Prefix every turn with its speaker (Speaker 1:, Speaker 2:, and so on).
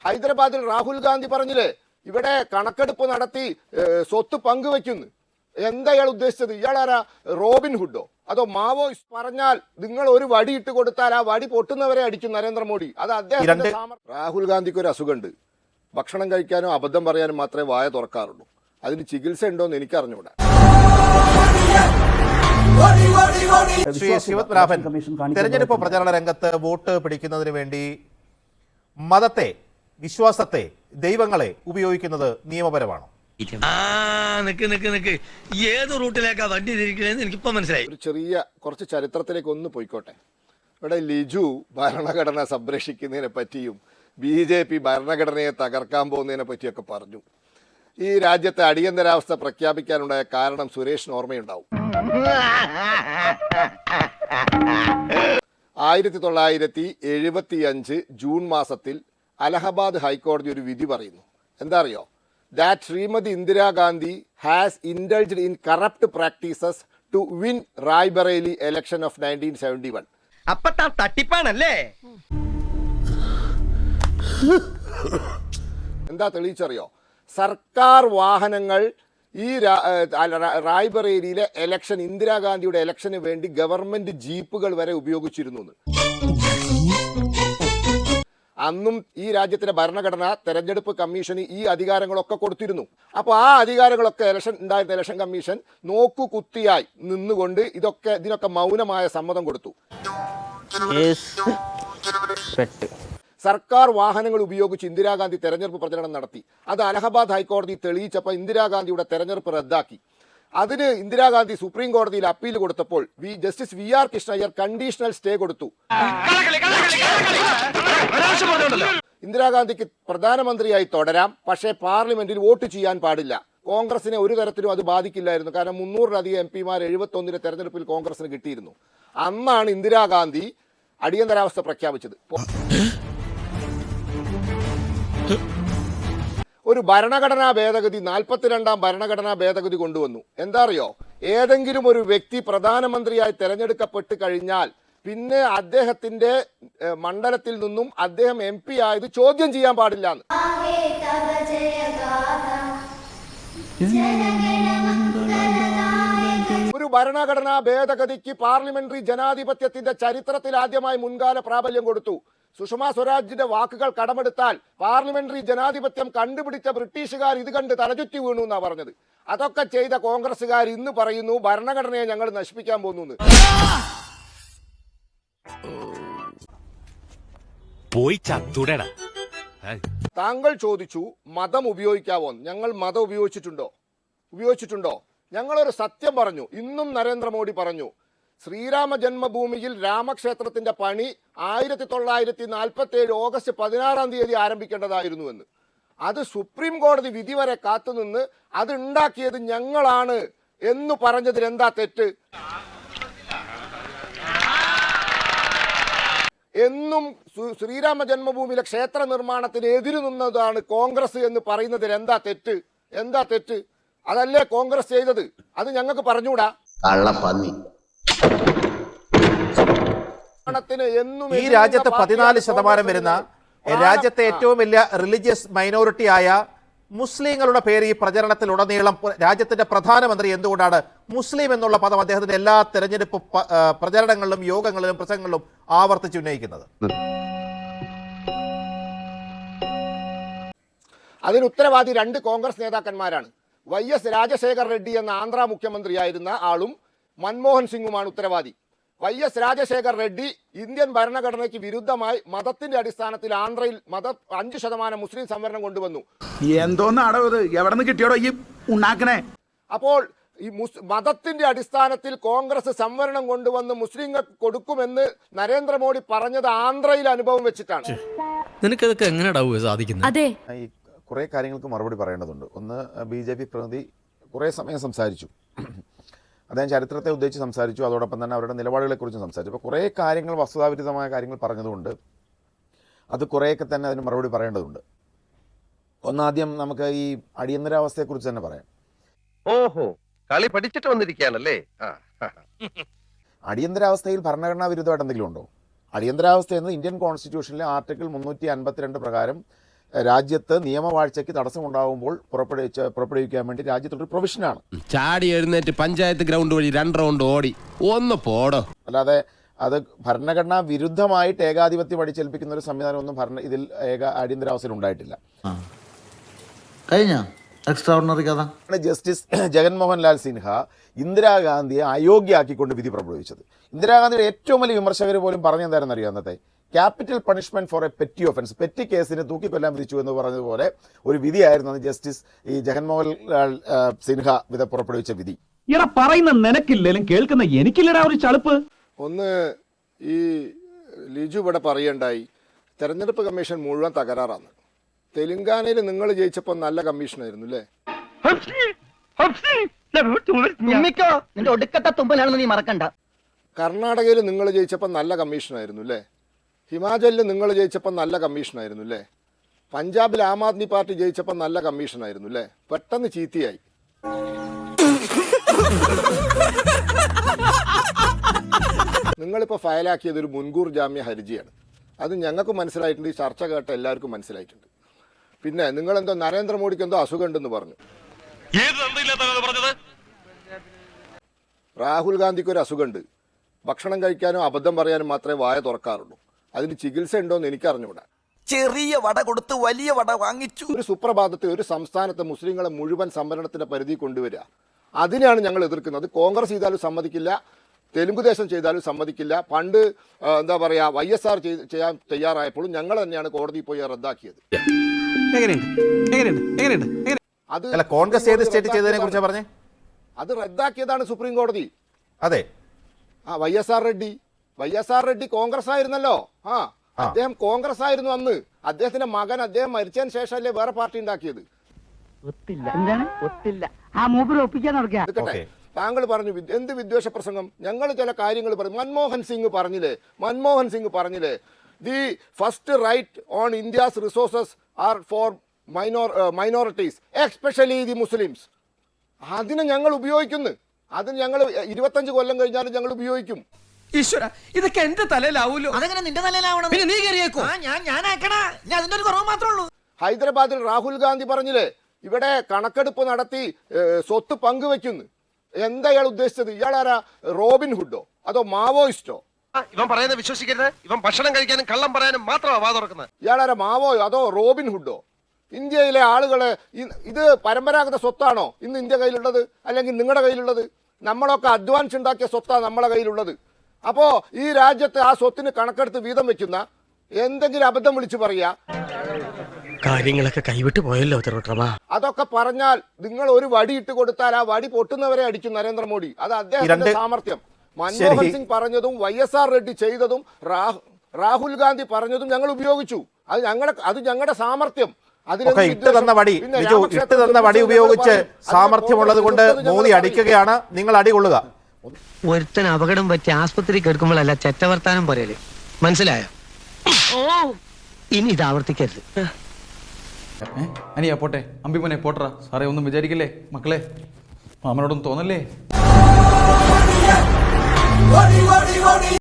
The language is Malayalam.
Speaker 1: ഹൈദരാബാദിൽ രാഹുൽ ഗാന്ധി പറഞ്ഞില്ലേ, ഇവിടെ കണക്കെടുപ്പ് നടത്തി സ്വത്ത് പങ്കുവെക്കുന്നു. എന്താ ഇയാൾ ഉദ്ദേശിച്ചത്? ഇയാളാരാ, റോബിൻ ഹുഡോ അതോ മാവോയിസ്റ്റ്? പറഞ്ഞാൽ നിങ്ങൾ ഒരു വടി ഇട്ട് കൊടുത്താൽ ആ വടി പൊട്ടുന്നവരെ അടിക്കും നരേന്ദ്രമോദി. അത് അദ്ദേഹത്തിന്റെ രാഹുൽ ഗാന്ധിക്ക് ഒരു അസുഖമുണ്ട്, ഭക്ഷണം കഴിക്കാനും അബദ്ധം പറയാനും മാത്രമേ വായ തുറക്കാറുള്ളൂ. അതിന് ചികിത്സ ഉണ്ടോന്ന് എനിക്ക് അറിഞ്ഞുകൂടാ.
Speaker 2: ശ്രീ ശിവത്രാഭൻ, തെരഞ്ഞെടുപ്പ് പ്രചരണ രംഗത്ത് വോട്ട് പിടിക്കുന്നതിന് വേണ്ടി മതത്തെ, വിശ്വാസത്തെ, ദൈവങ്ങളെ ഉപയോഗിക്കുന്നത് നിയമപരമാണോ?
Speaker 3: ഏത് റൂട്ടിലേക്കാ വണ്ടി തിരിക്കണേന്ന് എനിക്കിപ്പോ മനസ്സിലായി.
Speaker 1: ഒരു ചെറിയ കുറച്ച് ചരിത്രത്തിലേക്ക് ഒന്ന് പോയിക്കോട്ടെ. ഇവിടെ ലിജു ഭരണഘടന സംരക്ഷിക്കുന്നതിനെ പറ്റിയും BJP ഭരണഘടനയെ തകർക്കാൻ പോകുന്നതിനെ പറ്റിയൊക്കെ പറഞ്ഞു. ഈ രാജ്യത്തെ അടിയന്തരാവസ്ഥ പ്രഖ്യാപിക്കാനുണ്ടായ കാരണം സുരേഷിന് ഓർമ്മയുണ്ടാവും. 1975 ജൂൺ മാസത്തിൽ അലഹബാദ് ഹൈക്കോടതി ഒരു വിധി പറയുന്നു. എന്താ അറിയോ? That Srimati Indira Gandhi has indulged in corrupt practices to win Raebareli election of 1971.
Speaker 3: അപ്പത്താ തട്ടിപ്പാണല്ലേ?
Speaker 1: എന്താ തെളിയിച്ചറിയോ? സർക്കാർ വാഹനങ്ങൾ ഈ റായ്ബറേലിയിലെ ഇലക്ഷൻ, ഇന്ദിരാഗാന്ധിയുടെ ഇലക്ഷന് വേണ്ടി ഗവൺമെന്റ് ജീപ്പുകൾ വരെ ഉപയോഗിച്ചിരുന്നു. അന്നും ഈ രാജ്യത്തിന്റെ ഭരണഘടന, തെരഞ്ഞെടുപ്പ് കമ്മീഷന് ഈ അധികാരങ്ങളൊക്കെ കൊടുത്തിരുന്നു. അപ്പോൾ ആ അധികാരങ്ങളൊക്കെ ഉണ്ടായിരുന്ന ഇലക്ഷൻ കമ്മീഷൻ നോക്കുകുത്തിയായി നിന്നുകൊണ്ട് ഇതിനൊക്കെ മൗനമായ സമ്മതം കൊടുത്തു. സർക്കാർ വാഹനങ്ങൾ ഉപയോഗിച്ച് ഇന്ദിരാഗാന്ധി തെരഞ്ഞെടുപ്പ് പ്രചരണം നടത്തി. അത് അലഹബാദ് ഹൈക്കോടതി തെളിയിച്ചപ്പോൾ ഇന്ദിരാഗാന്ധിയുടെ തെരഞ്ഞെടുപ്പ് റദ്ദാക്കി. അതിന് ഇന്ദിരാഗാന്ധി സുപ്രീം കോടതിയിൽ അപ്പീൽ കൊടുത്തപ്പോൾ justice VR Krishna Iyer conditional stay കൊടുത്തു. ഇന്ദിരാഗാന്ധിക്ക് പ്രധാനമന്ത്രിയായി തുടരാം, പക്ഷേ പാർലമെന്റിൽ വോട്ട് ചെയ്യാൻ പാടില്ല. കോൺഗ്രസിനെ ഒരു തരത്തിലും അത് ബാധിക്കില്ലായിരുന്നു. കാരണം 300-ലധികം MP-മാർ 71 തെരഞ്ഞെടുപ്പിൽ കോൺഗ്രസിന് കിട്ടിയിരുന്നു. അന്നാണ് ഇന്ദിരാഗാന്ധി അടിയന്തരാവസ്ഥ പ്രഖ്യാപിച്ചത്. ഒരു ഭരണഘടനാ ഭേദഗതി, 42ാം ഭരണഘടനാ ഭേദഗതി കൊണ്ടുവന്നു. എന്താ അറിയോ? ഏതെങ്കിലും ഒരു വ്യക്തി പ്രധാനമന്ത്രിയായി തെരഞ്ഞെടുക്കപ്പെട്ട് കഴിഞ്ഞാൽ പിന്നെ അദ്ദേഹത്തിന്റെ മണ്ഡലത്തിൽ നിന്നും അദ്ദേഹം MP ആയത് ചോദ്യം ചെയ്യാൻ പാടില്ല. ഒരു ഭരണഘടനാ ഭേദഗതിക്ക് പാർലമെന്ററി ജനാധിപത്യത്തിന്റെ ചരിത്രത്തിൽ ആദ്യമായി മുൻകാല പ്രാബല്യം കൊടുത്തു. സുഷമ സ്വരാജിന്റെ വാക്കുകൾ കടമെടുത്താൽ പാർലമെന്ററി ജനാധിപത്യം കണ്ടുപിടിച്ച ബ്രിട്ടീഷുകാർ ഇത് കണ്ട് തലചുറ്റി വീണു എന്നാ പറഞ്ഞത്. അതൊക്കെ ചെയ്ത കോൺഗ്രസുകാർ ഇന്ന് പറയുന്നു ഭരണഘടനയെ ഞങ്ങൾ നശിപ്പിക്കാൻ പോകുന്നു. താങ്കൾ ചോദിച്ചു മതം ഉപയോഗിക്കാവോ? ഞങ്ങൾ മതം ഉപയോഗിച്ചിട്ടുണ്ടോ? ഞങ്ങളൊരു സത്യം പറഞ്ഞു. ഇന്നും നരേന്ദ്രമോദി പറഞ്ഞു, ശ്രീരാമ ജന്മഭൂമിയിൽ രാമക്ഷേത്രത്തിന്റെ പണി 1947 ഓഗസ്റ്റ് 16 ആരംഭിക്കേണ്ടതായിരുന്നുവെന്ന്. അത് സുപ്രീം കോടതി വിധി വരെ കാത്തുനിന്ന് അത് ഉണ്ടാക്കിയത് ഞങ്ങളാണ് എന്ന് പറഞ്ഞതിൽ എന്താ തെറ്റ്? എന്നും ശ്രീരാമ ജന്മഭൂമിയിലെ ക്ഷേത്ര നിർമ്മാണത്തിന് എതിരു നിന്നതാണ് കോൺഗ്രസ് എന്ന് പറയുന്നതിൽ എന്താ തെറ്റ്? അതല്ലേ കോൺഗ്രസ് ചെയ്തത്? അത് ഞങ്ങൾക്ക് പറഞ്ഞുകൂടാ?
Speaker 2: ഈ രാജ്യത്ത് 14% വരുന്ന രാജ്യത്തെ ഏറ്റവും വലിയ റിലീജിയസ് മൈനോറിറ്റി ആയ മുസ്ലിങ്ങളുടെ പേര് ഈ പ്രചരണത്തിലുടനീളം രാജ്യത്തിന്റെ പ്രധാനമന്ത്രി എന്തുകൊണ്ടാണ് മുസ്ലിം എന്നുള്ള പദം അദ്ദേഹത്തിന്റെ എല്ലാ തെരഞ്ഞെടുപ്പ് പ്രചരണങ്ങളിലും, യോഗങ്ങളിലും, പ്രസംഗങ്ങളിലും ആവർത്തിച്ച് ഉന്നയിക്കുന്നത്?
Speaker 1: അതിന് ഉത്തരവാദി 2 കോൺഗ്രസ് നേതാക്കന്മാരാണ്. YS രാജശേഖർ റെഡ്ഡി എന്ന ആന്ധ്ര മുഖ്യമന്ത്രിയായിരുന്ന ആളും മൻമോഹൻ സിംഗുമാണ് ഉത്തരവാദി. YS രാജശേഖർ റെഡ്ഡി ഇന്ത്യൻ ഭരണഘടനയ്ക്ക് വിരുദ്ധമായി മതത്തിന്റെ അടിസ്ഥാനത്തിൽ ആന്ധ്രയിൽ 5% മുസ്ലിം സംവരണം കൊണ്ടുവന്നു. അപ്പോൾ ഈ മതത്തിന്റെ അടിസ്ഥാനത്തിൽ കോൺഗ്രസ് സംവരണം കൊണ്ടുവന്ന് മുസ്ലിങ്ങൾക്ക് കൊടുക്കുമെന്ന് നരേന്ദ്രമോദി പറഞ്ഞത് ആന്ധ്രയിൽ അനുഭവം വെച്ചിട്ടാണ്.
Speaker 4: നിനക്കതൊക്കെ എങ്ങനെയാ സാധിക്കുന്നത്?
Speaker 5: കുറേ കാര്യങ്ങൾക്ക് മറുപടി പറയേണ്ടതുണ്ട്. ഒന്ന്, BJP പ്രതിനിധി കുറേ സമയം സംസാരിച്ചു. അദ്ദേഹം ചരിത്രത്തെ ഉദ്ദേശിച്ച് സംസാരിച്ചു, അതോടൊപ്പം തന്നെ അവരുടെ നിലപാടുകളെക്കുറിച്ച് സംസാരിച്ചു. അപ്പോൾ കുറേ കാര്യങ്ങൾ, വസ്തുതാവിരുദ്ധമായ കാര്യങ്ങൾ പറഞ്ഞതുകൊണ്ട് അത് കുറേയൊക്കെ തന്നെ അതിന് മറുപടി പറയേണ്ടതുണ്ട്. ഒന്നാദ്യം നമുക്ക് ഈ അടിയന്തരാവസ്ഥയെക്കുറിച്ച് തന്നെ പറയാം.
Speaker 6: ഓഹോ, കളി പഠിച്ചിട്ട് വന്നിരിക്കുകയാണല്ലേ.
Speaker 5: അടിയന്തരാവസ്ഥയിൽ ഭരണഘടനാ വിരുദ്ധമായിട്ട് എന്തെങ്കിലും ഉണ്ടോ? അടിയന്തരാവസ്ഥ എന്നത് ഇന്ത്യൻ കോൺസ്റ്റിറ്റ്യൂഷനിലെ ആർട്ടിക്കിൾ 352 പ്രകാരം രാജ്യത്ത് നിയമവാഴ്ചയ്ക്ക് തടസ്സമുണ്ടാകുമ്പോൾ പുറപ്പെടുവിക്കാൻ വേണ്ടി രാജ്യത്തൊരു പ്രൊവിഷനാണ്.
Speaker 7: ചാടി എഴുന്നേറ്റ് പഞ്ചായത്ത് ഗ്രൗണ്ട് വഴി 2 റൗണ്ട് ഓടി ഒന്ന് പോടോ.
Speaker 5: അല്ലാതെ അത് ഭരണഘടനാ വിരുദ്ധമായിട്ട് ഏകാധിപത്യം അടിച്ചേൽപ്പിക്കുന്ന ഒരു സംവിധാനമൊന്നും ഇതിൽ അടിയന്തരാവസ്ഥയിൽ ഉണ്ടായിട്ടില്ല.
Speaker 8: കഴിഞ്ഞ എക്സ്ട്രാordinary കഥ
Speaker 5: ജസ്റ്റിസ് ജഗൻമോഹൻ ലാൽ സിൻഹ ഇന്ദിരാഗാന്ധിയെ അയോഗ്യയാക്കിക്കൊണ്ട് വിധി പുറപ്പെടുവിച്ചത്. ഇന്ദിരാഗാന്ധിയുടെ ഏറ്റവും വലിയ വിമർശകർ പോലും പറഞ്ഞെന്താണെന്ന് അറിയാം, അന്നത്തെ capital punishment for A petty offence, petty കേസിന് തൂക്കിക്കൊല്ലാൻ വിധിച്ചു എന്ന് പറഞ്ഞതുപോലെ ഒരു വിധിയായിരുന്നു അന്ന് ജസ്റ്റിസ് ജഗൻമോഹൻ ലാൽ സിൻഹ പുറപ്പെടുവിച്ച വിധി.
Speaker 9: ഇവിടെ പറയുന്ന നിനക്കില്ലേലും കേൾക്കുന്ന എനിക്കില്ലടാ ഒരു ചളുപ്പ്.
Speaker 1: ഒന്ന് ഈ ലിജു ഇവിടെ പറയണ്ടായി തെരഞ്ഞെടുപ്പ് കമ്മീഷൻ മുഴുവൻ തകരാറാണ്. തെലുങ്കാനയിൽ നിങ്ങൾ ജയിച്ചപ്പോൾ നല്ല കമ്മീഷനായിരുന്നു അല്ലേ?
Speaker 10: നിന്റെ ഒടുക്കത്തെ തുമ്പലാണെന്ന് നീ മറക്കണ്ട.
Speaker 1: കർണാടകയിൽ നിങ്ങൾ ജയിച്ചപ്പോൾ നല്ല കമ്മീഷനായിരുന്നു അല്ലേ? ഹിമാചലിൽ നിങ്ങൾ ജയിച്ചപ്പോൾ നല്ല കമ്മീഷനായിരുന്നു അല്ലേ? പഞ്ചാബിൽ ആം ആദ്മി പാർട്ടി ജയിച്ചപ്പോൾ നല്ല കമ്മീഷനായിരുന്നു അല്ലേ? പെട്ടെന്ന് ചീത്തയായി. നിങ്ങളിപ്പോൾ ഫയലാക്കിയത് ഒരു മുൻകൂർ ജാമ്യ ഹർജിയാണ്. അത് ഞങ്ങൾക്ക് മനസ്സിലായിട്ടുണ്ട്, ഈ ചർച്ച കേട്ട എല്ലാവർക്കും മനസ്സിലായിട്ടുണ്ട്. പിന്നെ നിങ്ങളെന്തോ നരേന്ദ്രമോദിക്ക് എന്തോ അസുഖമുണ്ടെന്ന് പറഞ്ഞു. രാഹുൽ ഗാന്ധിക്ക് ഒരു അസുഖമുണ്ട്, ഭക്ഷണം കഴിക്കാനും അബദ്ധം പറയാനും മാത്രമേ വായ തുറക്കാറുള്ളൂ. അതിന് ചികിത്സ ഉണ്ടോയെന്ന് എനിക്കറിഞ്ഞുകൂടാ.
Speaker 3: ചെറിയ വട കൊടുത്ത് വലിയ വട വാങ്ങിച്ചു.
Speaker 1: ഒരു സുപ്രഭാതത്തിൽ ഒരു സംസ്ഥാനത്തെ മുസ്ലിങ്ങളെ മുഴുവൻ സംവരണത്തിന്റെ പരിധി കൊണ്ടുവരിക, അതിനെയാണ് ഞങ്ങൾ എതിർക്കുന്നത്. കോൺഗ്രസ് ചെയ്താലും സമ്മതിക്കില്ല, തെലുങ്കുദേശം ചെയ്താലും സമ്മതിക്കില്ല. പണ്ട് എന്താ പറയാ YSR ചെയ്യാൻ തയ്യാറായപ്പോഴും ഞങ്ങൾ തന്നെയാണ് കോടതിയിൽ പോയി റദ്ദാക്കിയത്. അത്
Speaker 2: കോൺഗ്രസ് ഏത് സ്റ്റേറ്റ് ചെയ്തതിനെ കുറിച്ചാണ് പറഞ്ഞേ?
Speaker 1: അത് റദ്ദാക്കിയതാണ് സുപ്രീം കോടതി.
Speaker 2: അതെ,
Speaker 1: YSR റെഡ്ഡി കോൺഗ്രസ് ആയിരുന്നല്ലോ. അദ്ദേഹം കോൺഗ്രസ് ആയിരുന്നു അന്ന്. അദ്ദേഹത്തിന്റെ മകൻ അദ്ദേഹം മരിച്ചതിന് ശേഷമല്ലേ വേറെ പാർട്ടി ഉണ്ടാക്കിയത്. താങ്കൾ പറഞ്ഞു എന്ത് വിദ്വേഷ പ്രസംഗം. ഞങ്ങൾ ചില കാര്യങ്ങൾ പറയും. മൻമോഹൻ സിംഗ് പറഞ്ഞില്ലേ the first right on India's resources are for minorities especially the Muslims. അതിനെ ഞങ്ങൾ ഉപയോഗിക്കുന്നു. അതിന് ഞങ്ങൾ 25 കൊല്ലം കഴിഞ്ഞാലും ഞങ്ങൾ ഉപയോഗിക്കും.
Speaker 3: ഈശ്വര, ഇതൊക്കെ എന്റെ തലയിലാവൂലോ.
Speaker 10: അതെങ്ങനെ നിന്റെ തലയിലാവണം?
Speaker 3: പിന്നെ നീ കയറിയേക്കോ.
Speaker 10: അതിന്റെ ഒരു കുറവ് മാത്രമേ ഉള്ളൂ.
Speaker 1: ഹൈദരാബാദിൽ രാഹുൽ ഗാന്ധി പറഞ്ഞില്ലേ ഇവിടെ കണക്കെടുപ്പ് നടത്തി സ്വത്ത് പങ്കുവെക്കുന്നു. എന്താ ഇയാൾ ഉദ്ദേശിച്ചത്? ഇയാളാരാ, റോബിൻ ഹുഡോ അതോ മാവോയിസ്റ്റോ?
Speaker 6: ഇവൻ പറയുന്നത് വിശ്വസിക്കരുത്. ഇവൻ ഭക്ഷണം കഴിക്കാനും കള്ളം പറയാനും മാത്രമാണ് വാ തുറക്കുന്നത്.
Speaker 1: ഇയാളാരാ, മാവോയോ അതോ റോബിൻ ഹുഡോ? ഇന്ത്യയിലെ ആളുകളെ ഇത് പരമ്പരാഗത സ്വത്താണോ ഇന്ന് ഇന്ത്യ കയ്യിലുള്ളത്, അല്ലെങ്കിൽ നിങ്ങളുടെ കയ്യിലുള്ളത്? നമ്മളൊക്കെ അഡ്വാൻസ് ഉണ്ടാക്കിയ സ്വത്താണ് നമ്മളെ കയ്യിലുള്ളത്. അപ്പോൾ ഈ രാജ്യത്ത് ആ സ്വത്തിന് കണക്കെടുത്ത് വീതം വെക്കുന്ന എന്തെങ്കിലും അബദ്ധം വിളിച്ചു പറയാ,
Speaker 3: കാര്യങ്ങളൊക്കെ കൈവിട്ട് പോയല്ലോ തിരുവട്ടമാ.
Speaker 1: അതൊക്കെ പറഞ്ഞാൽ നിങ്ങൾ ഒരു വടി ഇട്ട് കൊടുത്താൽ ആ വടി പൊട്ടുന്നവരെ അടിക്കും നരേന്ദ്രമോദി. അത് അദ്ദേഹത്തിന്റെ സാമർത്ഥ്യം. മൻമോഹൻ സിംഗ് പറഞ്ഞതും YSR റെഡ്ഡി ചെയ്തതും രാഹുൽ ഗാന്ധി പറഞ്ഞതും ഞങ്ങൾ ഉപയോഗിച്ചു. അത് ഞങ്ങളുടെ സാമർത്ഥ്യം.
Speaker 2: ഇട്ട് തന്ന വടി ഉപയോഗിച്ച് സാമർത്ഥ്യമുള്ളത് കൊണ്ട് മോദി അടിക്കുകയാണ്. നിങ്ങൾ അടികൊള്ളുക.
Speaker 3: ഒരുത്തൻ അപകടം പറ്റി ആസ്പത്രി കേൾക്കുമ്പോഴല്ല ചെറ്റവർത്താനം പറയല്, മനസ്സിലായോ? ഇനി ഇത് ആവർത്തിക്കരുത്.
Speaker 9: അനിയാ പോട്ടെ, അമ്പിമോനെ പോട്ടറ. സാറേ ഒന്നും വിചാരിക്കില്ലേ മക്കളെ, മാമനോടൊന്നും തോന്നല്ലേ?